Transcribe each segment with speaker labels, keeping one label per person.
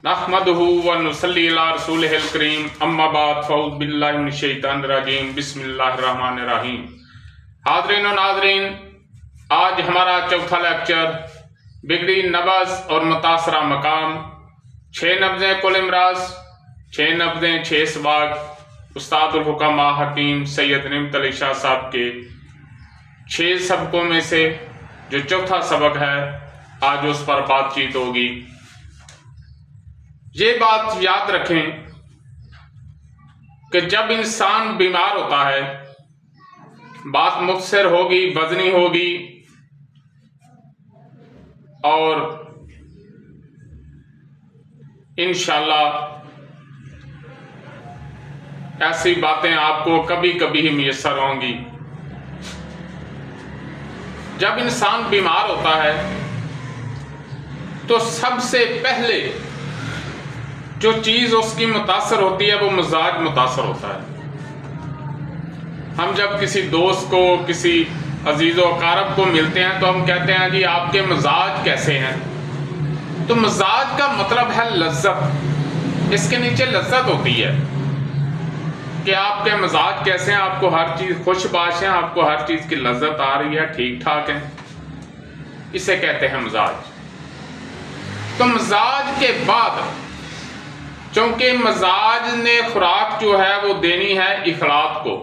Speaker 1: नहमदुहु व नुसल्ली अला रसूलिहिल करीम अम्मा बाद फ़ऊज़ु बिल्लाहि मिनश शैतानिर रजीम बिस्मिल्लाहिर रहमानिर रहीम। हाज़रीन और नाज़रीन, आज हमारा चौथा लेक्चर बिगड़ी नब्ज़ और मुतासरा मकाम, 6 नब्ज़ें कुल इमराज, 6 नब्ज़ें 6 सबाक उस्तादुल हुक्मा हकीम सैयद निमत अली शाह साहब के 6 सबकों में से जो चौथा सबक है, आज उस पर बातचीत होगी। ये बात याद रखें कि जब इंसान बीमार होता है, बात मुख्तसर होगी, वज़नी होगी और इंशाअल्लाह ऐसी बातें आपको कभी कभी ही मुयस्सर होंगी। जब इंसान बीमार होता है तो सबसे पहले जो चीज़ उसकी मुतासर होती है वो मिजाज मुतासर होता है। हम जब किसी दोस्त को, किसी अजीज़ व अकारब को मिलते हैं तो हम कहते हैं जी आपके मिजाज कैसे हैं। तो मिजाज का मतलब है लज्जत, इसके नीचे लज्जत होती है कि आपके मिजाज कैसे हैं, आपको हर चीज़ खुशबाश है, आपको हर चीज़ की लज्जत आ रही है, ठीक ठाक है, इसे कहते हैं मिजाज। तो मिजाज के बाद, चूंकि मिजाज ने खुराक जो है वो देनी है इखलाक को,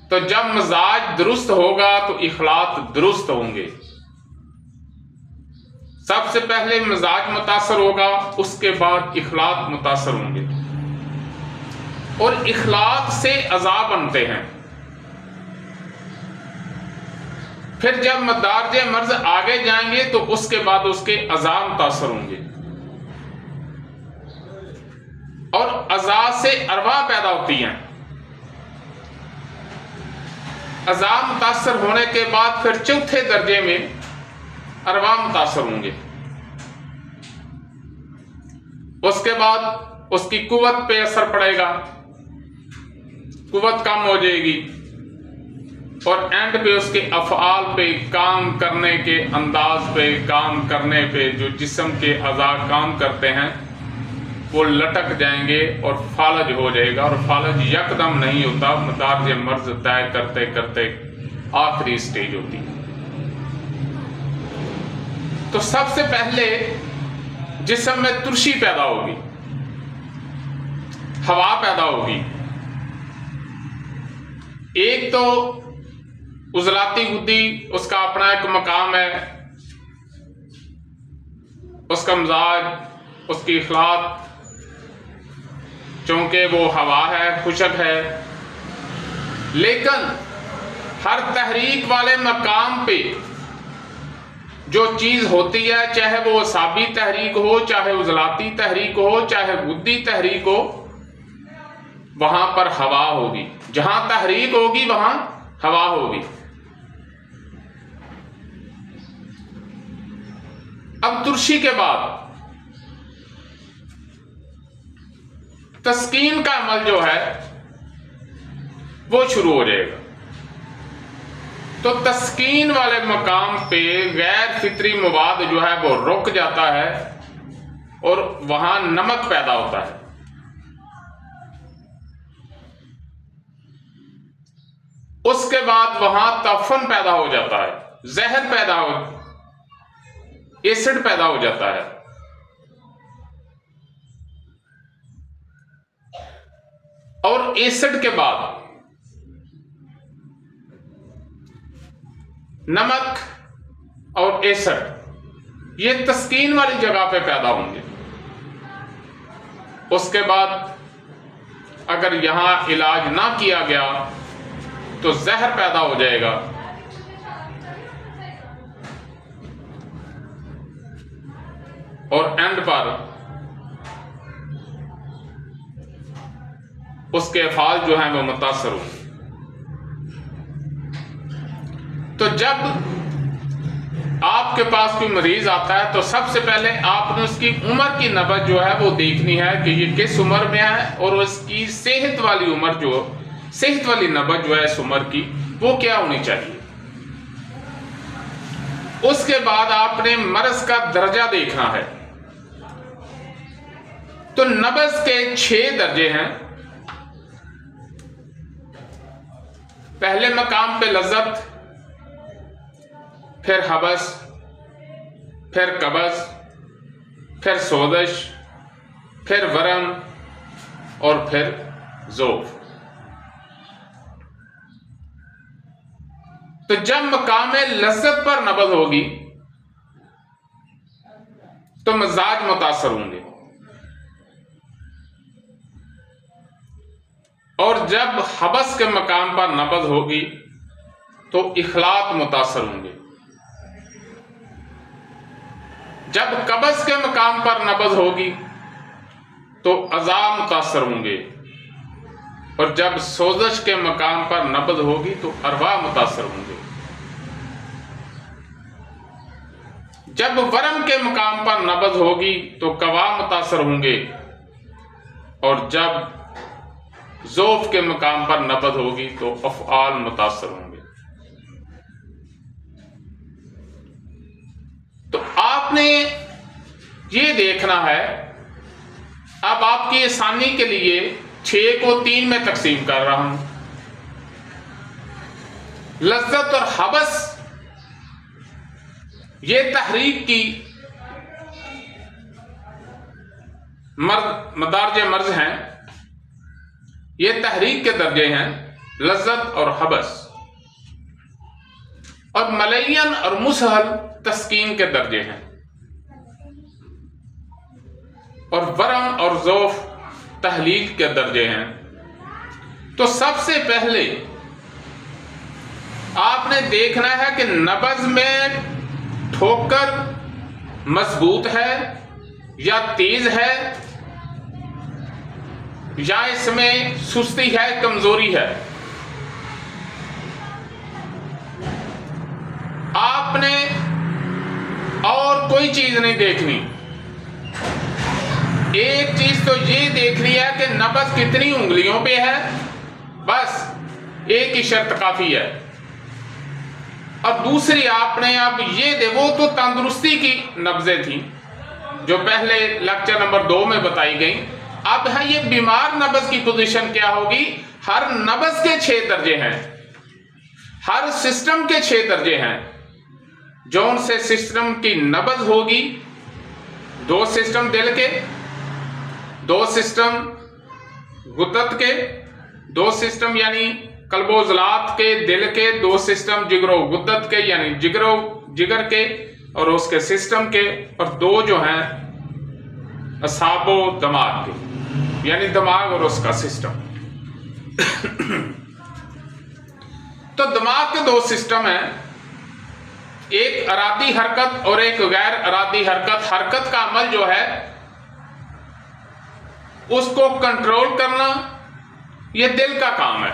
Speaker 1: तो जब मिजाज दुरुस्त होगा तो इखलाक दुरुस्त होंगे। सबसे पहले मिजाज मुतासर होगा, उसके बाद इखलाक मुतासर होंगे और इखलाक से अज़ा बनते हैं। फिर जब मदारज मर्ज आगे जाएंगे तो उसके बाद उसके अज़ा मुतासर होंगे और अज़ा से अरवा पैदा होती हैं। अज़ा मुतासर होने के बाद फिर चौथे दर्जे में अरवा मुतासर होंगे। उसके बाद उसकी कुव्वत पे असर पड़ेगा, कुव्वत कम हो जाएगी और एंड पे उसके अफ़आल पे, काम करने के अंदाज पे, काम करने पे जो जिस्म के अज़ा काम करते हैं वो लटक जाएंगे और फालज हो जाएगा। और फालज यकदम नहीं होता, मदारज मर्ज तय करते करते आखिरी स्टेज होती है। तो सबसे पहले जिस्म में तुर्शी पैदा होगी, हवा पैदा होगी। एक तो उजलाती गुद्दी, उसका अपना एक मकाम है, उसका मिजाज, उसकी इखलाक, चूंकि वो हवा है, खुशक है, लेकिन हर तहरीक वाले मकाम पे जो चीज़ होती है, चाहे वो असाबी तहरीक हो, चाहे उजलाती तहरीक हो, चाहे गुद्दी तहरीक हो, वहां पर हवा होगी। जहां तहरीक होगी वहां हवा होगी। अब तुर्शी के बाद तस्कीन का अमल जो है वो शुरू हो जाएगा। तो तस्कीन वाले मकाम पे गैर फितरी मवाद जो है वो रुक जाता है और वहां नमक पैदा होता है। उसके बाद वहां तफन पैदा हो जाता है, जहर पैदा हो, एसिड पैदा हो जाता है। और एसिड के बाद नमक और एसिड ये तस्कीन वाली जगह पे पैदा होंगे। उसके बाद अगर यहां इलाज ना किया गया तो जहर पैदा हो जाएगा और एंड पर उसके अफ़आल जो हैं वो मुतासर होंगे। तो जब आपके पास कोई मरीज आता है तो सबसे पहले आपने उसकी उम्र की नब्ज़ जो है वो देखनी है कि ये किस उम्र में है और उसकी सेहत वाली उम्र जो, सेहत वाली नब्ज़ जो है इस उम्र की वो क्या होनी चाहिए। उसके बाद आपने मर्ज का दर्जा देखना है तो नब्ज के 6 दर्जे हैं। पहले मकाम पे लज्जत, फिर हबस, फिर कब्ज़, फिर सोजश, फिर वरम और फिर ज़ौफ़। तो जब मकाम लज्जत पर नब्ज होगी तो मजाज मुतासर होंगे, और जब हबस के मकाम पर नब्ज होगी तो इखलात मुतासर होंगे। जब कब्ज़ के मकाम पर नब्ज होगी तो अज़ा मुतासर होंगे, और जब सोजश के मकाम पर नब्ज होगी तो अरवा मुतासर होंगे। जब वरम के मकाम पर नब्ज होगी तो कवा मुतासर होंगे, और जब ज़ौफ़ के मकाम पर नब्ज होगी तो अफ़आल मुतासर होंगे। तो आपने ये देखना है, अब आपकी आसानी के लिए 6 को 3 में तकसीम कर रहा हूं। लज्जत और हबस ये तहरीक की मदारज मर्ज हैं, ये तहरीक के दर्जे हैं, लज्जत और हबस। और मलयन और मुसहल तस्कीन के दर्जे हैं, और वरम और ज़ौफ़ तहलील के दर्जे हैं। तो सबसे पहले आपने देखना है कि नब्ज़ में ठोकर मजबूत है या तेज है, या इसमें सुस्ती है, कमजोरी है। आपने और कोई चीज नहीं देखनी, एक चीज तो ये देखनी है कि नब्ज़ कितनी उंगलियों पे है, बस एक ही शर्त काफी है। और दूसरी आपने अब ये वो तो तंदुरुस्ती की नब्ज़ें थी जो पहले लेक्चर नंबर 2 में बताई गई। अब है ये बीमार नब्ज़ की पोजीशन क्या होगी। हर नब्ज़ के 6 दर्जे हैं, हर सिस्टम के 6 दर्जे हैं। जौन से सिस्टम की नब्ज़ होगी, 2 सिस्टम दिल के, 2 सिस्टम गुद्दत के, 2 सिस्टम यानी कल्बोजलात के दिल के, 2 सिस्टम जिगरो गुद्दत के यानी जिगर के और उसके सिस्टम के, और 2 जो हैं असाबो दिमाग के यानी दिमाग और उसका सिस्टम। तो दिमाग के 2 सिस्टम हैं, एक अरादी हरकत और एक गैर अरादी हरकत। हरकत का अमल जो है उसको कंट्रोल करना ये दिल का काम है।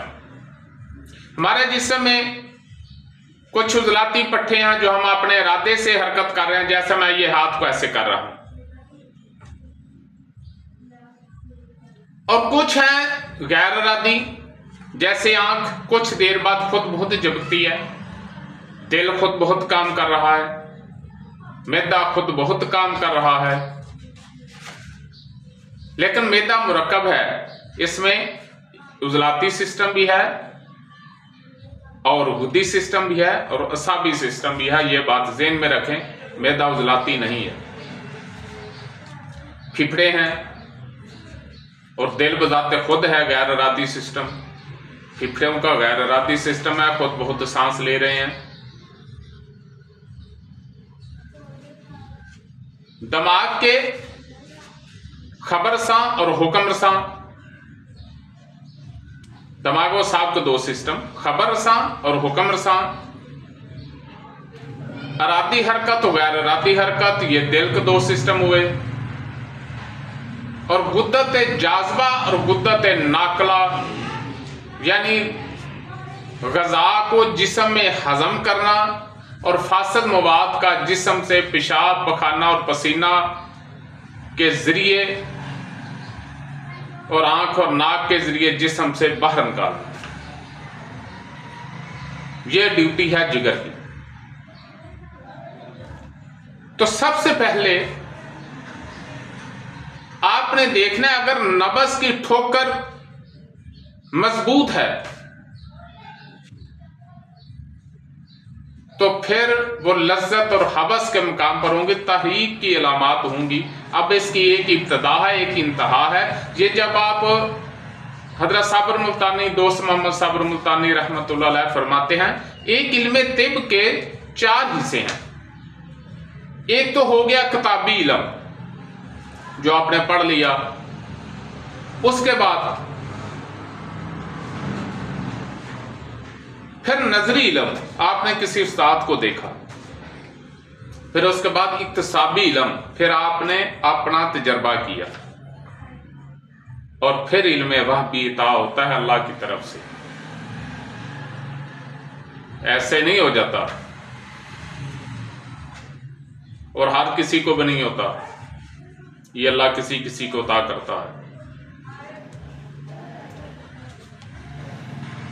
Speaker 1: हमारे जिस्म में कुछ उजलाती पट्टे हैं जो हम अपने इरादे से हरकत कर रहे हैं, जैसे मैं ये हाथ को ऐसे कर रहा हूं, और कुछ हैं गैर इरादी, जैसे आंख कुछ देर बाद खुद बहुत झपकती है, दिल खुद बहुत काम कर रहा है, मैदा खुद बहुत काम कर रहा है। लेकिन मैदा मुरक्कब है, इसमें उजलाती सिस्टम भी है और गुद्दी सिस्टम भी है और असाबी सिस्टम भी है। ये बात ज़हन में रखें, मैदा उजलाती नहीं है। फिफड़े हैं और दिल बजाते खुद है गैर इरादी सिस्टम। फिफड़ों का गैर इरादी सिस्टम है, खुद बहुत सांस ले रहे हैं। दिमाग के खबरसां और हुक्मरसां, दिमागो साहब के 2 सिस्टम, खबरसां और हुक्मरसां। अरादी हरकत और गैर अरादी हरकत, ये दिल के 2 सिस्टम हुए। और गुद्दत जाज़बा और गुद्दत नाकला यानी ग़ज़ा को जिस्म में हजम करना और फासिद मवाद का जिस्म से पेशाब, पखाना और पसीना के जरिए और आंख और नाक के जरिए जिस्म से बाहर निकालना, यह ड्यूटी है जिगर की। तो सबसे पहले आपने आपने देखना है अगर नबज की ठोकर मजबूत है तो फिर वो लज्जत और हबस के मुकाम पर होंगे, तहरीक की अलामात होंगी। अब इसकी एक इब्तदा है, एक इंतहा है। ये जब आप हजरत साबर मुल्तानी, दोस्त मोहम्मद साबर मुल्तानी रहमतुल्लाह अलैह फरमाते हैं, एक इल्म तिब के 4 हिस्से हैं। एक तो हो गया किताबी इल्म जो आपने पढ़ लिया, उसके बाद फिर नजरी इल्म, आपने किसी उस्ताद को देखा, फिर उसके बाद इक्तसाबी इल्म, फिर आपने अपना तजर्बा किया, और फिर इल्म वहबी अता होता है अल्लाह की तरफ से। ऐसे नहीं हो जाता और हर किसी को भी नहीं होता, ये अल्लाह किसी किसी को अता करता है।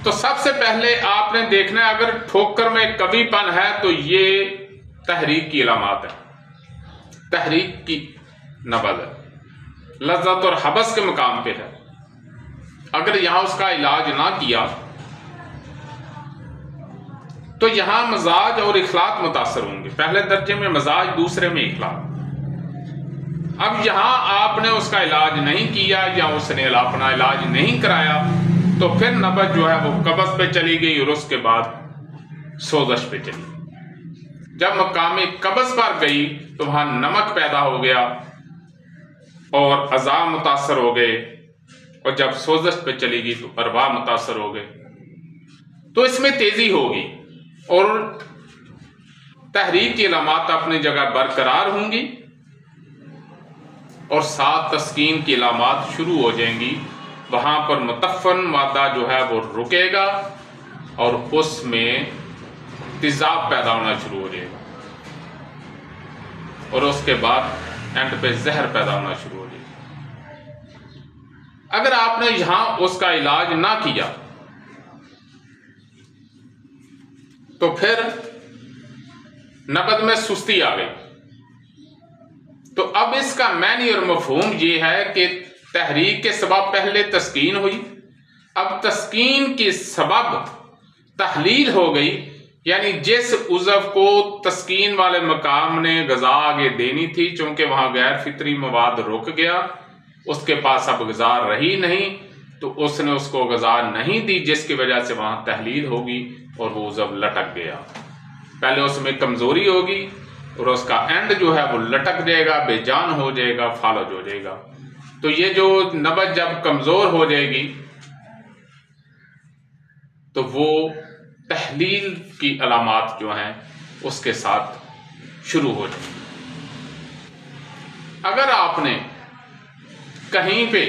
Speaker 1: तो सबसे पहले आपने देखना है अगर ठोकर में कवीपन है तो ये तहरीक की अलामत है, तहरीक की नबज है, लज्जत और हबस के मुकाम पे है। अगर यहां उसका इलाज ना किया तो यहां मजाज और इखलाक मुतासर होंगे। पहले दर्जे में मजाज, दूसरे में इखलाक। अब यहां आपने उसका इलाज नहीं किया या उसने अपना इलाज नहीं कराया तो फिर नबज जो है वो कब्ज़ पे चली गई और उसके बाद सोजश पे चली गई। जब मकाम कब्ज़ पर गई तो वहां नमक पैदा हो गया और अज़ा मुतासर हो गए, और जब सोजश पे चली गई तो अरवा मुतासर हो गए। तो इसमें तेजी होगी और तहरीक की अलामत अपनी जगह बरकरार होंगी और साथ तस्कीन की अलामत शुरू हो जाएंगी। वहां पर मुतफ़न मादा जो है वो रुकेगा और उसमें तेज़ाब पैदा होना शुरू हो जाएगा, और उसके बाद एंड पे जहर पैदा होना शुरू हो जाएगा। अगर आपने यहां उसका इलाज ना किया तो फिर नबज में सुस्ती आ गई। तो अब इसका मैनी और मफहूम ये है कि तहरीक के सबब पहले तस्कीन हुई, अब तस्कीन के सबब तहलील हो गई, यानी जिस उज़व को तस्कीन वाले मकाम ने गज़ा आगे देनी थी, चूंकि वहां गैर फितरी मवाद रुक गया, उसके पास अब गज़ा रही नहीं, तो उसने उसको गज़ा नहीं दी, जिसकी वजह से वहां तहलील होगी और वो उज़व लटक गया। पहले उसमें कमजोरी होगी और उसका एंड जो है वो लटक जाएगा, बेजान हो जाएगा, फालज हो जाएगा। तो ये जो नबज जब कमजोर हो जाएगी तो वो तहलील की अलामत जो हैं उसके साथ शुरू हो जाएगी। अगर आपने कहीं पे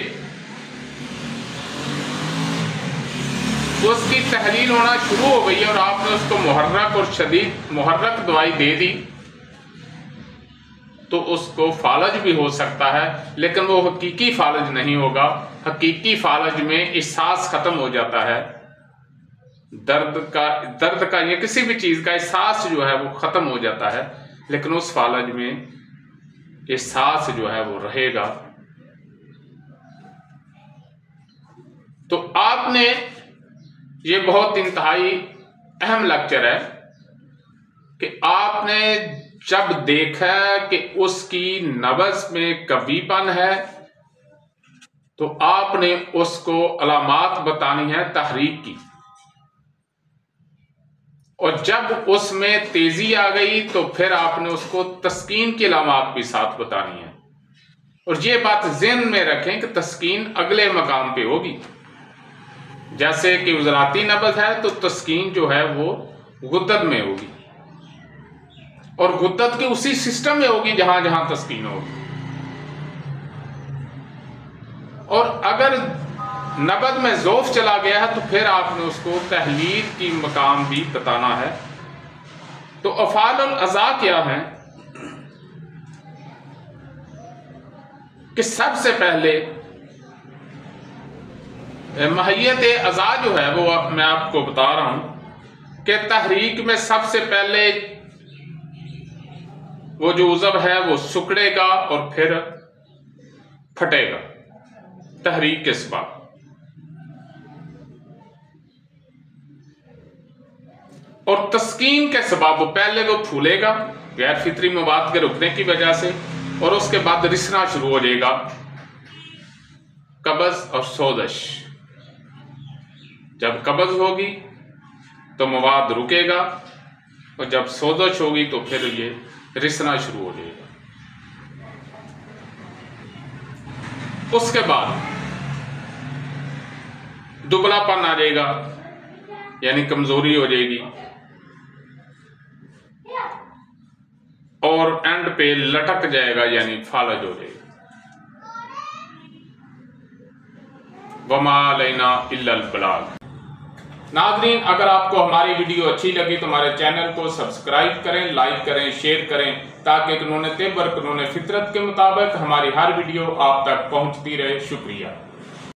Speaker 1: उसकी तहलील होना शुरू हो गई और आपने उसको मुहर्रक और शदीद मुहर्रक दवाई दे दी तो उसको फालज भी हो सकता है, लेकिन वो हकीकी फालज नहीं होगा। हकीकी फालज में एहसास खत्म हो जाता है, दर्द का या किसी भी चीज का एहसास जो है वो खत्म हो जाता है, लेकिन उस फालज में एहसास जो है वो रहेगा। तो आपने ये बहुत इंतहाई अहम लेक्चर है कि आपने जब देखा कि उसकी नब्ज में कवीपन है तो आपने उसको अलामात बतानी है तहरीक की, और जब उसमें तेजी आ गई तो फिर आपने उसको तस्कीन की अलामात भी साथ बतानी है। और ये बात ज़हन में रखें कि तस्कीन अगले मकाम पे होगी। जैसे कि उजराती नब्ज है तो तस्कीन जो है वो गुद्दत में होगी और गुद्दत के उसी सिस्टम में होगी जहां जहां तस्कीन होगी। और अगर नबज में ज़ौफ़ चला गया है तो फिर आपने उसको तहलील की मकाम भी बताना है। तो अफ़ाल अज़ा क्या है कि सबसे पहले महियत अज़ा जो है वो मैं आपको बता रहा हूं कि तहरीक में सबसे पहले वो जो उज़व है वो सुकड़ेगा और फिर फटेगा तहरीक के सबब। और तस्कीन के सबब पहले वो फूलेगा गैर फितरी मवाद के रुकने की वजह से, और उसके बाद रिसना शुरू हो जाएगा, कब्ज और सोजश। जब कब्ज होगी तो मवाद रुकेगा, और जब सोजश होगी तो फिर ये रिसना शुरू हो जाएगा। उसके बाद दुबलापन आ जाएगा, यानी कमजोरी हो जाएगी, और एंड पे लटक जाएगा, यानी फालज हो जाएगा। वमा अलैना इल्लल बलाग। नाज़रीन, अगर आपको हमारी वीडियो अच्छी लगी तो हमारे चैनल को सब्सक्राइब करें, लाइक करें, शेयर करें, ताकि कानून तिब और कानून फितरत के मुताबिक हमारी हर वीडियो आप तक पहुंचती रहे। शुक्रिया।